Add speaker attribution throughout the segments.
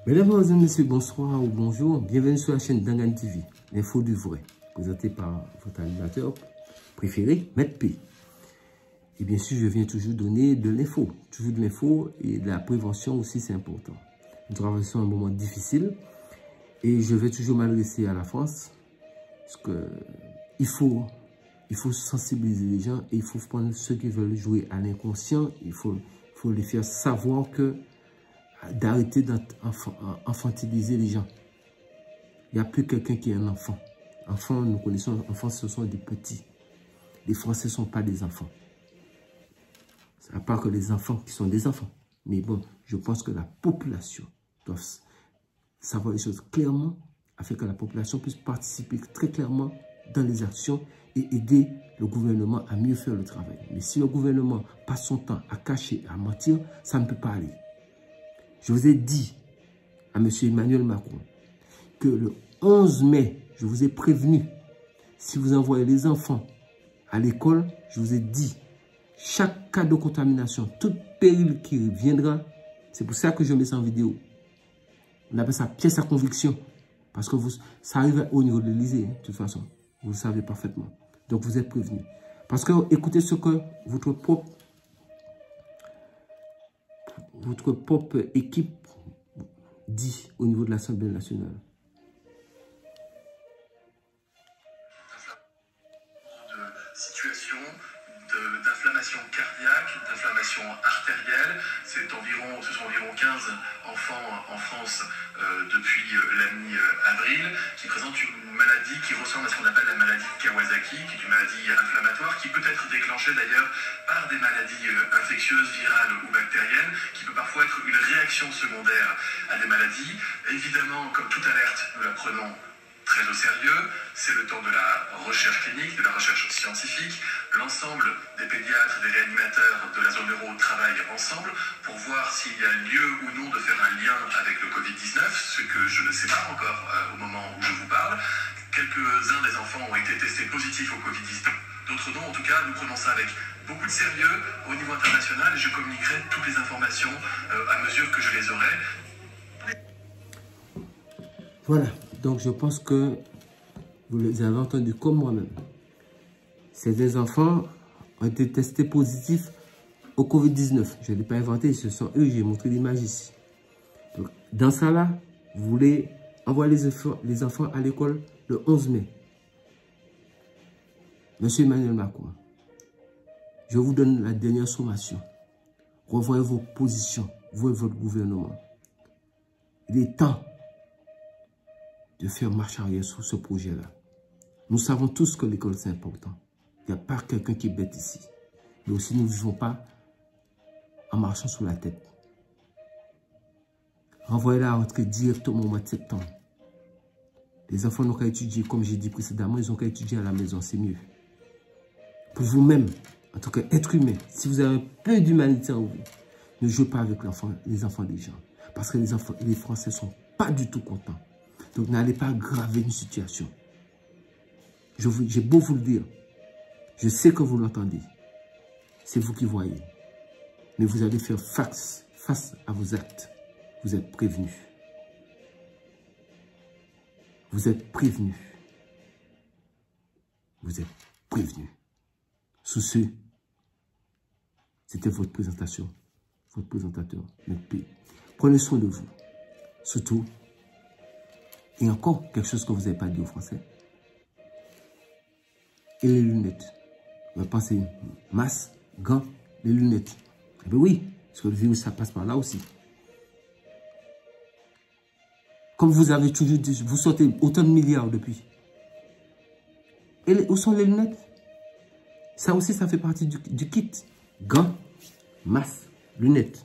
Speaker 1: Mesdames et messieurs, bonsoir ou bonjour. Bienvenue sur la chaîne Dangan TV, l'info du vrai, présentée par votre animateur préféré, Maître P. Et bien sûr, je viens toujours donner de l'info, et de la prévention aussi, c'est important. Nous traversons un moment difficile et je vais toujours m'adresser à la France parce que il faut sensibiliser les gens et il faut prendre ceux qui veulent jouer à l'inconscient. Il faut les faire savoir que d'arrêter d'infantiliser les gens. Il n'y a plus quelqu'un qui est un enfant. Enfants, nous connaissons, enfants, ce sont des petits. Les Français ne sont pas des enfants. À part que les enfants qui sont des enfants. Mais bon, je pense que la population doit savoir les choses clairement afin que la population puisse participer très clairement dans les actions et aider le gouvernement à mieux faire le travail. Mais si le gouvernement passe son temps à cacher, à mentir, ça ne peut pas aller. Je vous ai dit à M. Emmanuel Macron que le 11 mai, je vous ai prévenu, si vous envoyez les enfants à l'école, je vous ai dit, chaque cas de contamination, tout péril qui viendra, c'est pour ça que je mets ça en vidéo. On appelle ça pièce à conviction. Parce que ça arrive au niveau de l'Élysée, de toute façon. Vous le savez parfaitement. Donc vous êtes prévenus. Parce que écoutez ce que votre propre équipe dit au niveau de l'Assemblée nationale.
Speaker 2: De situation d'inflammation cardiaque, d'inflammation artérielle. Ce sont environ 15 enfants en France depuis la mi-avril qui présentent une maladie qui ressemble à ce qu'on appelle la maladie de Kawasaki, qui est une maladie inflammatoire qui peut être déclenchée d'ailleurs par des maladies infectieuses, virales ou bactériennes, qui peut parfois être une réaction secondaire à des maladies. Évidemment, comme toute alerte, nous la prenons très au sérieux. C'est le temps de la recherche clinique, de la recherche scientifique. L'ensemble des pédiatres, des réanimateurs de la zone euro travaillent ensemble pour voir s'il y a lieu ou non de faire un lien avec le Covid-19, ce que je ne sais pas encore au moment où je vous parle. Quelques-uns des enfants ont été testés positifs au Covid-19. D'autres non. En tout cas, nous prenons ça avec beaucoup de sérieux au niveau international et je communiquerai toutes les informations à mesure que je les aurai.
Speaker 1: Voilà. Donc, je pense que vous les avez entendus comme moi-même. Ces enfants ont été testés positifs au Covid-19. Je ne l'ai pas inventé, ce sont eux, j'ai montré l'image ici. Donc, dans ça là, vous voulez envoyer les enfants à l'école le 11 mai. Monsieur Emmanuel Macron, je vous donne la dernière sommation. Revoyez vos positions, vous et votre gouvernement. Il est temps de faire marche arrière sur ce projet-là. Nous savons tous que l'école, c'est important. Il n'y a pas quelqu'un qui est bête ici. Mais aussi, nous ne vivons pas en marchant sur la tête. Renvoyez-la à rentrer directement au mois de septembre. Les enfants n'ont qu'à étudier, comme j'ai dit précédemment, ils n'ont qu'à étudier à la maison, c'est mieux. Pour vous-même, en tant qu'être humain, si vous avez un peu d'humanité en vous, ne jouez pas avec les enfants des gens. Parce que les Français ne sont pas du tout contents. Donc, n'allez pas aggraver une situation. J'ai beau vous le dire. Je sais que vous l'entendez. C'est vous qui voyez. Mais vous allez faire face à vos actes. Vous êtes prévenus. Vous êtes prévenus. Vous êtes prévenus. Sous ce, c'était votre présentation. Votre présentateur, Maître P. Prenez soin de vous. Surtout, et encore quelque chose que vous n'avez pas dit aux Français. Et les lunettes. Vous pensez masque, gants, les lunettes. Eh bien oui, parce que le virus, ça passe par là aussi. Comme vous avez toujours dit, vous sortez autant de milliards depuis. Et où sont les lunettes? Ça aussi, ça fait partie du kit. Gants, masque, lunettes.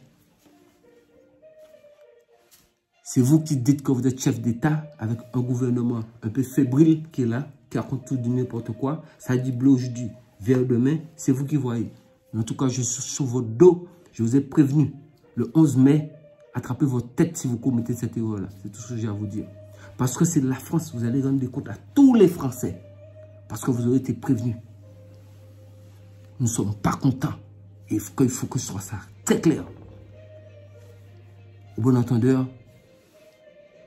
Speaker 1: C'est vous qui dites que vous êtes chef d'État avec un gouvernement un peu fébrile qui est là, qui raconte tout du n'importe quoi. Ça dit bleu aujourd'hui, vert demain. C'est vous qui voyez. En tout cas, je suis sur votre dos. Je vous ai prévenu. Le 11 mai, attrapez votre tête si vous commettez cette erreur-là. C'est tout ce que j'ai à vous dire. Parce que c'est de la France. Vous allez rendre des comptes à tous les Français. Parce que vous aurez été prévenus. Nous ne sommes pas contents. Et il faut que ce soit ça très clair. Au bon entendeur,